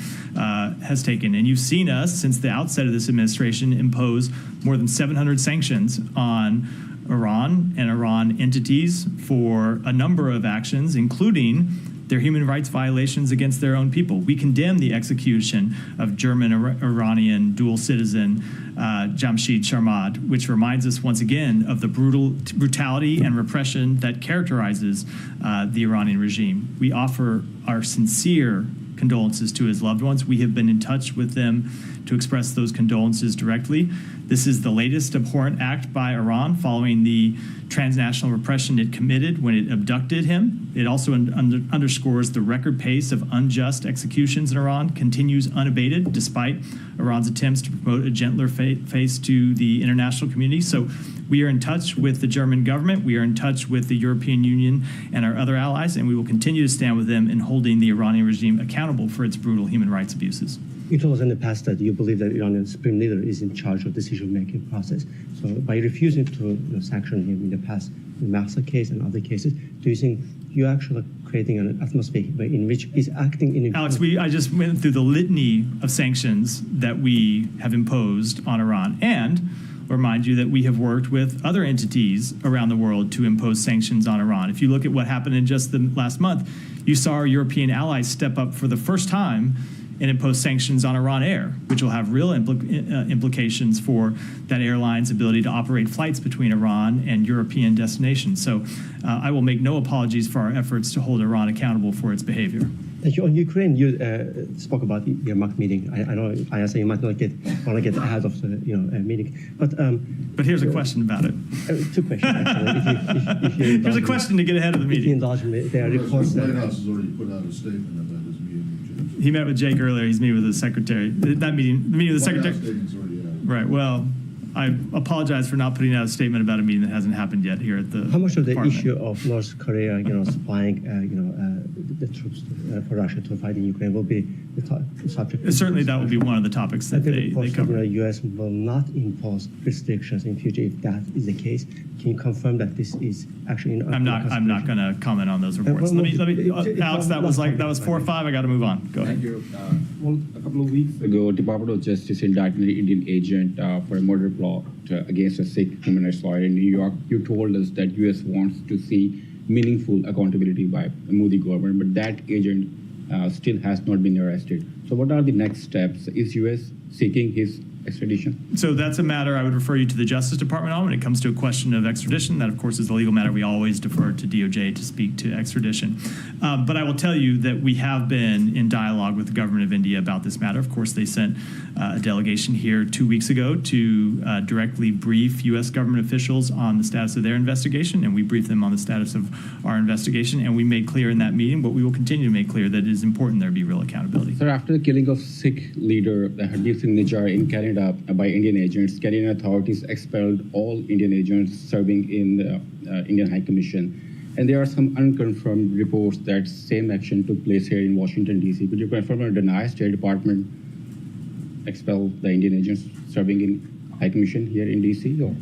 has taken. And you've seen us, since the outset of this administration, impose more than 700 sanctions on Iran and Iran entities for a number of actions, including their human rights violations against their own people. We condemn the execution of German-Iranian dual citizen Jamshid Sharmad, which reminds us once again of the brutality and repression that characterizes the Iranian regime. We offer our sincere condolences to his loved ones. We have been in touch with them to express those condolences directly. This is the latest abhorrent act by Iran following the transnational repression it committed when it abducted him. It also underscores the record pace of unjust executions in Iran continues unabated despite Iran's attempts to promote a gentler face to the international community. So we are in touch with the German government, we are in touch with the European Union and our other allies, and we will continue to stand with them in holding the Iranian regime accountable for its brutal human rights abuses. You told us in the past that you believe that Iranian supreme leader is in charge of decision-making process. So by refusing to sanction him in the past, in the Mahsa case and other cases, do you think you're actually creating an atmosphere in which he's acting in... Alex, I just went through the litany of sanctions that we have imposed on Iran, and remind you that we have worked with other entities around the world to impose sanctions on Iran. If you look at what happened in just the last month, you saw our European allies step up for the first time and impose sanctions on Iran Air, which will have real implications for that airline's ability to operate flights between Iran and European destinations. So I will make no apologies for our efforts to hold Iran accountable for its behavior. Thank you. On Ukraine, you spoke about your mock meeting. I know I understand you might not want to get ahead of the meeting, but here's a question about it. Two questions actually. If here's a question to get ahead of the meeting. If you indulge me, there are reports The that White House has already put out a statement about his meeting with Jake. He met with Jake earlier. He's meeting with the secretary. That meeting, the meeting with the White secretary. House statement's already out. Right. Well, I apologize for not putting out a statement about a meeting that hasn't happened yet here at the. How much of the Parliament. issue of North Korea, supplying, the troops for Russia to fight in Ukraine will be the subject? Certainly, that will be one of the topics that they cover. The U.S. will not impose restrictions in future if that is the case. Can you confirm that this is actually? I'm not going to comment on those reports. Let me. Alex, that was 4 or 5. I got to move on. Go ahead. Thank you. Well, a couple of weeks ago, Department of Justice indicted an Indian agent for a murder plot against a Sikh human rights lawyer in New York. You told us that U.S. wants to see meaningful accountability by the Modi government, but that agent still has not been arrested. So what are the next steps? Is U.S. seeking his extradition? So that's a matter I would refer you to the Justice Department on when it comes to a question of extradition. That, of course, is the legal matter. We always defer to DOJ to speak to extradition. But I will tell you that we have been in dialogue with the government of India about this matter. Of course, they sent a delegation here 2 weeks ago to directly brief U.S. government officials on the status of their investigation, and we briefed them on the status of our investigation. And we made clear in that meeting, but we will continue to make clear that it is important there be real accountability. Sir, after the killing of Sikh leader Hardeep Singh Nijjar in Canada by Indian agents, Canadian authorities expelled all Indian agents serving in the Indian High Commission. And there are some unconfirmed reports that same action took place here in Washington, D.C. Could you confirm or deny State Department expelled the Indian agents serving in High Commission here in D.C.? Or?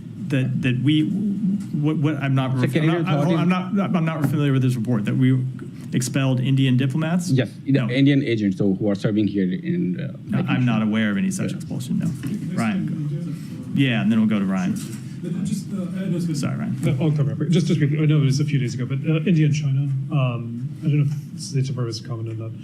I'm not familiar with this report that we expelled Indian diplomats. Yes, no. Indian agents who are serving here in. I'm not aware of any such expulsion. No, Ryan. Yeah, and then we'll go to Ryan. Sorry, Ryan. I'll cover it. Just quickly. I know it was a few days ago, but India and China. I don't know if the State Department has commented on that.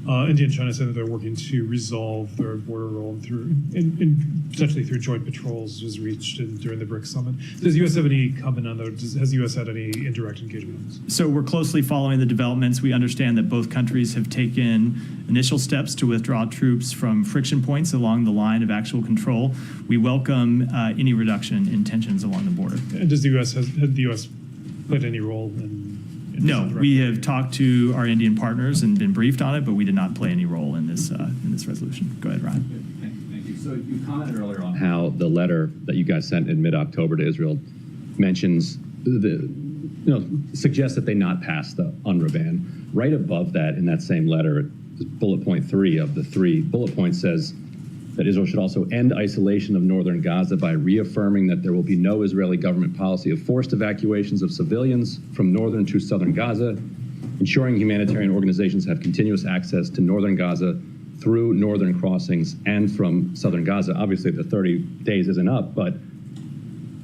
India and China said that they're working to resolve their border role potentially through joint patrols was reached during the BRICS summit. Does the U.S. have any comment on that? Has the U.S. had any indirect engagement on this? So we're closely following the developments. We understand that both countries have taken initial steps to withdraw troops from friction points along the line of actual control. We welcome any reduction in tensions along the border. And does the U.S. had the U.S. played any role in No, we have talked to our Indian partners and been briefed on it, but we did not play any role in this resolution. Go ahead, Ryan. Thank you. So you commented earlier on how the letter that you guys sent in mid-October to Israel mentions suggests that they not pass the UNRWA ban. Right above that, in that same letter, bullet point 3 of the 3 bullet points says that Israel should also end isolation of northern Gaza by reaffirming that there will be no Israeli government policy of forced evacuations of civilians from northern to southern Gaza, ensuring humanitarian organizations have continuous access to northern Gaza through northern crossings and from southern Gaza. Obviously, the 30 days isn't up, but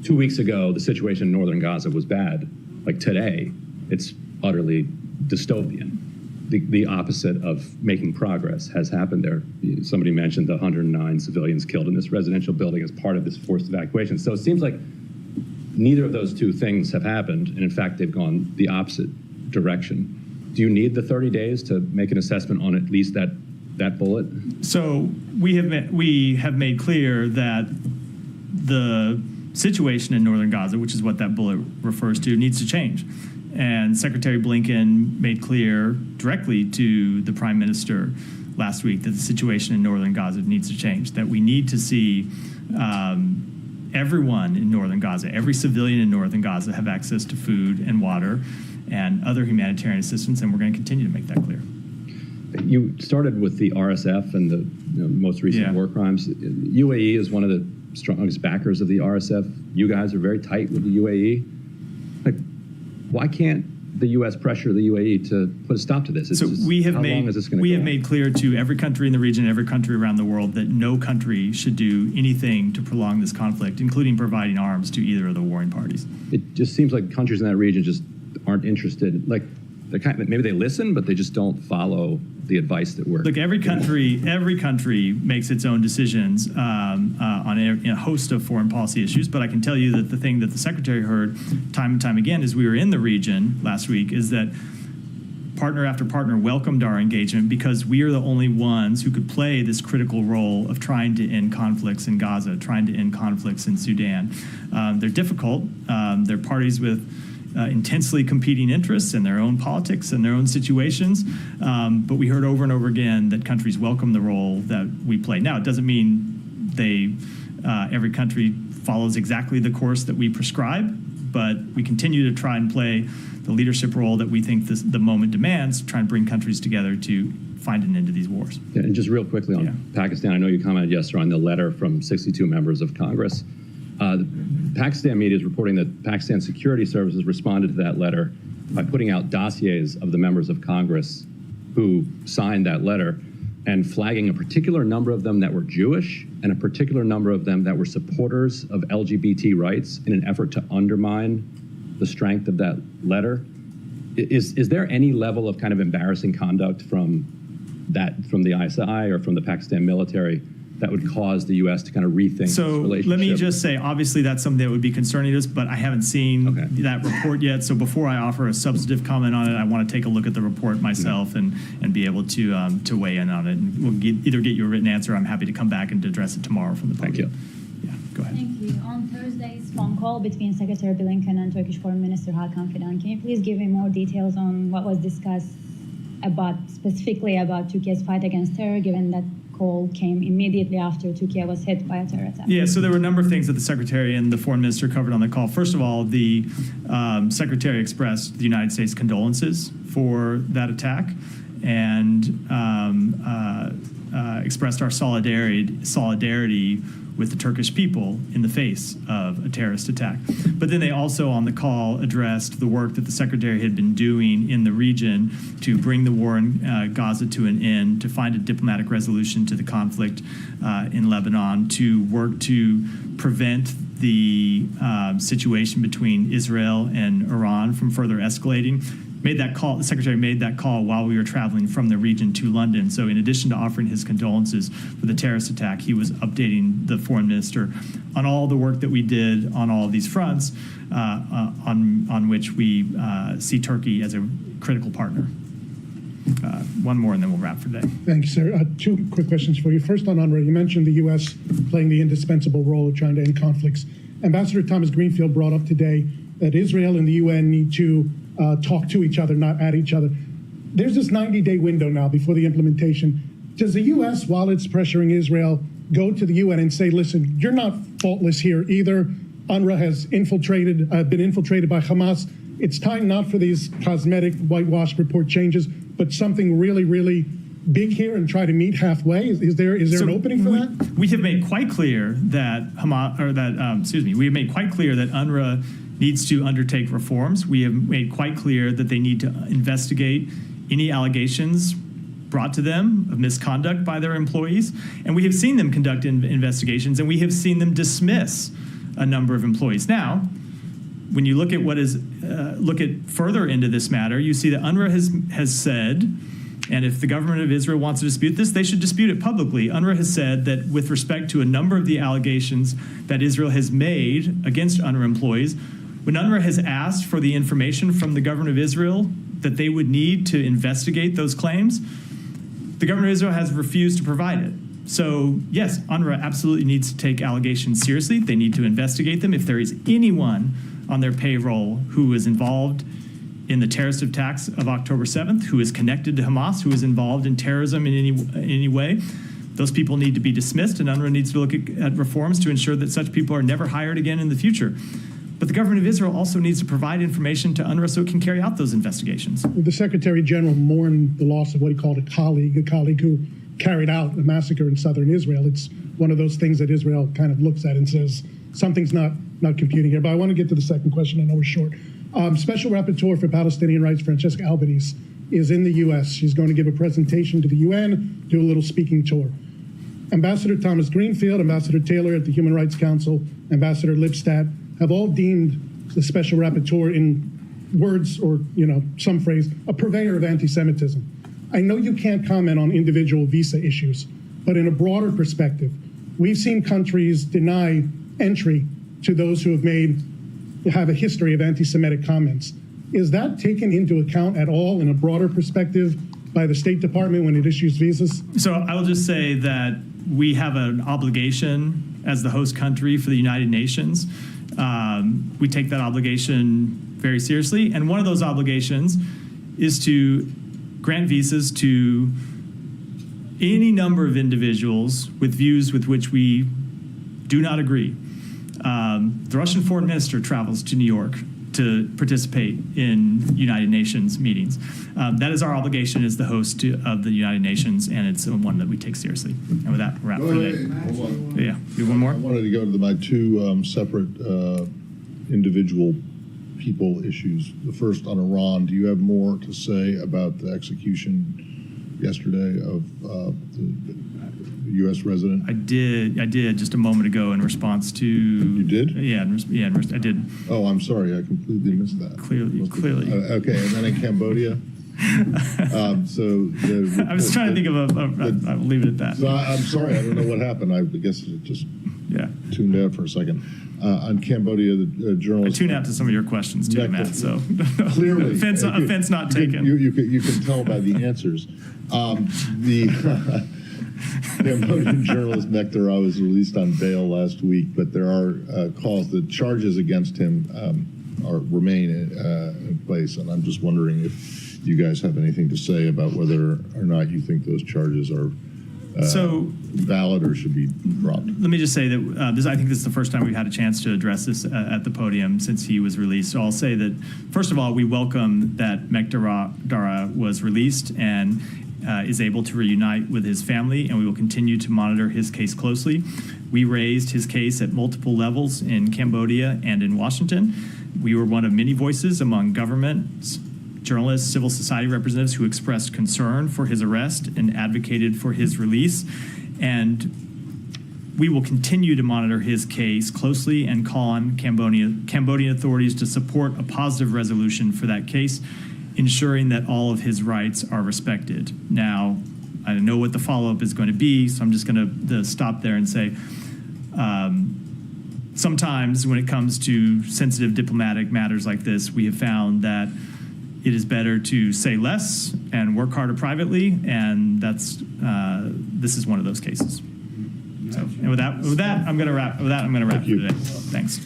2 weeks ago, the situation in northern Gaza was bad. Like today, it's utterly dystopian. The opposite of making progress has happened there. Somebody mentioned the 109 civilians killed in this residential building as part of this forced evacuation. So it seems like neither of those two things have happened, and in fact, they've gone the opposite direction. Do you need the 30 days to make an assessment on at least that bullet? So we have made clear that the situation in northern Gaza, which is what that bullet refers to, needs to change. And Secretary Blinken made clear directly to the Prime Minister last week that the situation in northern Gaza needs to change, that we need to see everyone in northern Gaza, every civilian in northern Gaza have access to food and water and other humanitarian assistance, and we're going to continue to make that clear. You started with the RSF and the most recent war crimes. UAE is one of the strongest backers of the RSF. You guys are very tight with the UAE. Why can't the U.S. pressure the UAE to put a stop to this? How long is this going to go? We have made clear to every country in the region, every country around the world, that no country should do anything to prolong this conflict, including providing arms to either of the warring parties. It just seems like countries in that region just aren't interested. Like, maybe they listen, but they just don't follow the advice that we're. Look, every country makes its own decisions on a host of foreign policy issues. But I can tell you that the thing that the Secretary heard time and time again as we were in the region last week is that partner after partner welcomed our engagement because we are the only ones who could play this critical role of trying to end conflicts in Gaza, trying to end conflicts in Sudan. They're difficult. They're parties with intensely competing interests in their own politics and their own situations. But we heard over and over again that countries welcome the role that we play. Now, it doesn't mean every country follows exactly the course that we prescribe, but we continue to try and play the leadership role that we think the moment demands, to try and bring countries together to find an end to these wars. Yeah, and just real quickly on Pakistan, I know you commented yesterday on the letter from 62 members of Congress. The Pakistan media is reporting that Pakistan security services responded to that letter by putting out dossiers of the members of Congress who signed that letter and flagging a particular number of them that were Jewish and a particular number of them that were supporters of LGBT rights in an effort to undermine the strength of that letter. Is there any level of kind of embarrassing conduct from the ISI or from the Pakistan military that would cause the U.S. to kind of rethink this relationship? Let me just say, obviously, that's something that would be concerning to us, but I haven't seen that report yet. So before I offer a substantive comment on it, I want to take a look at the report myself and be able to weigh in on it. And we'll either get you a written answer. I'm happy to come back and address it tomorrow from the podium. Thank you. Yeah, go ahead. Thank you. On Thursday's phone call between Secretary Blinken and Turkish Foreign Minister Hakan Fidan, can you please give me more details on what was discussed specifically about Turkey's fight against terror, given that call came immediately after Turkey was hit by a terror attack? Yeah, so there were a number of things that the Secretary and the Foreign Minister covered on the call. First of all, the Secretary expressed the United States' condolences for that attack and expressed our solidarity with the Turkish people in the face of a terrorist attack. But then they also on the call addressed the work that the Secretary had been doing in the region to bring the war in Gaza to an end, to find a diplomatic resolution to the conflict in Lebanon, to work to prevent the situation between Israel and Iran from further escalating, The secretary made that call while we were traveling from the region to London. So in addition to offering his condolences for the terrorist attack, he was updating the foreign minister on all the work that we did on all of these fronts, on which we see Turkey as a critical partner. One more, and then we'll wrap for today. Thank you, sir. Two quick questions for you. First, on UNRWA, you mentioned the U.S. playing the indispensable role of trying to end conflicts. Ambassador Thomas Greenfield brought up today that Israel and the UN need to talk to each other, not at each other. There's this 90-day window now before the implementation. Does the U.S., while it's pressuring Israel, go to the UN and say, listen, you're not faultless here either. UNRWA has been infiltrated by Hamas. It's time not for these cosmetic whitewash report changes, but something really, really big here, and try to meet halfway. Is there an opening for that? We have made quite clear that we have made quite clear that UNRWA needs to undertake reforms. We have made quite clear that they need to investigate any allegations brought to them of misconduct by their employees, and we have seen them conduct investigations, and we have seen them dismiss a number of employees. Now, when you look at further into this matter, you see that UNRWA has said, and if the government of Israel wants to dispute this, they should dispute it publicly. UNRWA has said that with respect to a number of the allegations that Israel has made against UNRWA employees, when UNRWA has asked for the information from the government of Israel that they would need to investigate those claims, the government of Israel has refused to provide it. So, yes, UNRWA absolutely needs to take allegations seriously. They need to investigate them. If there is anyone on their payroll who is involved in the terrorist attacks of October 7th, who is connected to Hamas, who is involved in terrorism in any way, those people need to be dismissed, and UNRWA needs to look at reforms to ensure that such people are never hired again in the future. But the government of Israel also needs to provide information to UNRWA so it can carry out those investigations. The Secretary General mourned the loss of what he called a colleague who carried out a massacre in southern Israel. It's one of those things that Israel kind of looks at and says, something's not computing here. But I want to get to the second question. I know we're short. Special Rapporteur for Palestinian Rights, Francesca Albanese, is in the U.S. She's going to give a presentation to the UN, do a little speaking tour. Ambassador Thomas Greenfield, Ambassador Taylor at the Human Rights Council, Ambassador Lipstadt have all deemed the Special Rapporteur, in words or some phrase, a purveyor of anti-Semitism. I know you can't comment on individual visa issues, but in a broader perspective, we've seen countries deny entry to those who have a history of anti-Semitic comments. Is that taken into account at all in a broader perspective by the State Department when it issues visas? So I will just say that we have an obligation as the host country for the United Nations. We take that obligation very seriously, and one of those obligations is to grant visas to any number of individuals with views with which we do not agree. The Russian foreign minister travels to New York to participate in United Nations meetings. That is our obligation as the host of the United Nations, and it's one that we take seriously. And with that, we're out for today. Yeah, you have one more? I wanted to go to my two separate individual people issues. The first on Iran. Do you have more to say about the execution yesterday of the U.S. resident? I did just a moment ago in response to. You did? Yeah, I did. Oh, I'm sorry, I completely missed that. Clearly. Okay, and then in Cambodia. I was trying to think of I'll leave it at that. So I'm sorry, I don't know what happened. I guess it just tuned out for a second. On Cambodia, the journalist. I tuned out to some of your questions too, Matt. So clearly, offense not taken. You can tell by the answers. The Cambodian journalist Nektar was released on bail last week, but there are calls that charges against him remain in place, and I'm just wondering if you guys have anything to say about whether or not you think those charges are valid or should be dropped. Let me just say that I think this is the first time we've had a chance to address this at the podium since he was released. So I'll say that, first of all, we welcome that Nektar was released and is able to reunite with his family, and we will continue to monitor his case closely. We raised his case at multiple levels in Cambodia and in Washington. We were one of many voices among governments, journalists, civil society representatives who expressed concern for his arrest and advocated for his release. And we will continue to monitor his case closely and call on Cambodian authorities to support a positive resolution for that case. ensuring that all of his rights are respected. Now, I don't know what the follow-up is going to be, so I'm just going to stop there and say, sometimes when it comes to sensitive diplomatic matters like this, we have found that it is better to say less and work harder privately, and that's this is one of those cases. So, and with that, I'm going to wrap. With that, I'm going to wrap for today. Thanks.